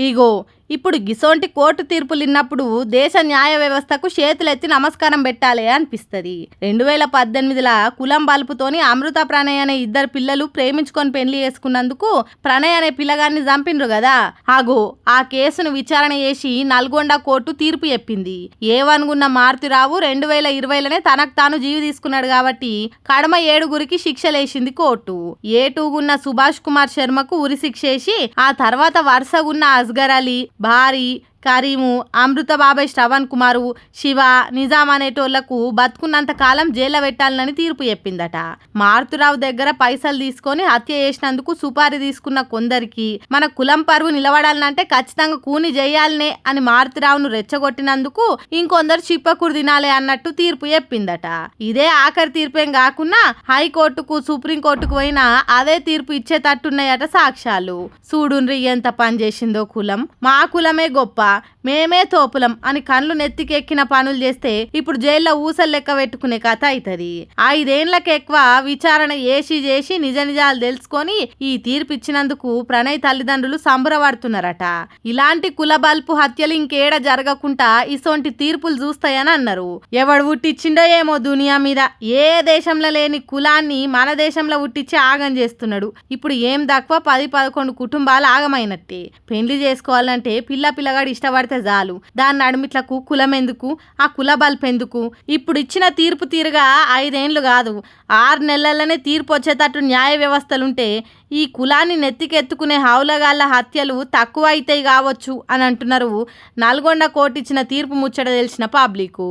ఇగో ఇప్పుడు గిసోంటి కోర్టు తీర్పులు ఇన్నప్పుడు దేశ న్యాయ వ్యవస్థకు చేతులెత్తి నమస్కారం పెట్టాలి అనిపిస్తుంది. 2018ల కులం బలుపుతోని అమృత ప్రణయ్ అనే ఇద్దరు పిల్లలు ప్రేమించుకొని పెళ్లి చేసుకున్నందుకు ప్రణయ్ అనే పిల్లగాన్ని చంపిండ్రు కదా. ఆగో ఆ కేసును విచారణ చేసి నల్గొండ కోర్టు తీర్పు చెప్పింది. ఏవనుకున్న మారుతిరావు 2020లోనే తనకు తాను జీవి తీసుకున్నాడు కాబట్టి కడమ 7గురికి శిక్షలేసింది కోర్టు. ఏటూగున్న సుభాష్ కుమార్ శర్మకు ఉరి శిక్షేసి ఆ తర్వాత వరుసగున్న అస్గర్ అలీ, భారీ, కరీము, అమృత బాబాయ్, శ్రవణ్ కుమారు, శివ, నిజాం అనేటోళ్లకు బతుకున్నంత కాలం జైల్లో పెట్టాలని తీర్పు చెప్పిందట. మారుతిరావు దగ్గర పైసలు తీసుకొని హత్య చేసినందుకు సుపారీ తీసుకున్న కొందరికి మన కులం పరువు నిలబడాలంటే ఖచ్చితంగా కూని చేయాలనే అని మారుతిరావును రెచ్చగొట్టినందుకు ఇంకొందరు చిప్పకూరు తినాలి అన్నట్టు తీర్పు చెప్పిందట. ఇదే ఆఖరి తీర్పేం కాకుండా హైకోర్టుకు, సుప్రీంకోర్టుకు పోయినా అదే తీర్పు ఇచ్చేటట్టున్నాయట సాక్ష్యాలు. చూడుండ్రి ఎంత పని చేసిందో కులం. మా కులమే గొప్ప, మేమే తోపులం అని కళ్ళు నెత్తికెక్కిన పనులు చేస్తే ఇప్పుడు జైల్లో ఊసలు లెక్క పెట్టుకునే కథ అవుతుంది. 5 ఏళ్లకు ఎక్కువ విచారణ చేసి నిజ నిజాలు తెలుసుకొని ఈ తీర్పు ఇచ్చినందుకు ప్రణయ్ తల్లిదండ్రులు సంబరపడుతున్నారట. ఇలాంటి కుల బల్పు హత్యలు ఇంకేడ జరగకుండా ఇసొంటి తీర్పులు చూస్తాయని అన్నారు. ఎవడు పుట్టించిండో ఏమో దునియా మీద ఏ దేశంలో లేని కులాన్ని మన దేశంలో పుట్టించి ఆగం చేస్తున్నాడు. ఇప్పుడు ఏం తక్కువ 10-11 కుటుంబాలు ఆగమైనట్టే. పెళ్లి చేసుకోవాలంటే పిల్లగాడు ఇష్టపడితే చాలు, దాన్ని అడుమిట్లకు కులం ఎందుకు, ఆ కుల బల్పెందుకు? ఇప్పుడు ఇచ్చిన తీర్పు తీరుగా 5 ఏళ్లు కాదు 6 నెలలనే తీర్పు వచ్చేటట్టు న్యాయ వ్యవస్థలుంటే ఈ కులాన్ని నెత్తికెత్తుకునే హౌలగాళ్ళ హత్యలు తక్కువ అవుతాయి కావచ్చు అని అంటున్నారు నల్గొండ కోర్టు ఇచ్చిన తీర్పు ముచ్చట తెలిసిన పబ్లిక్.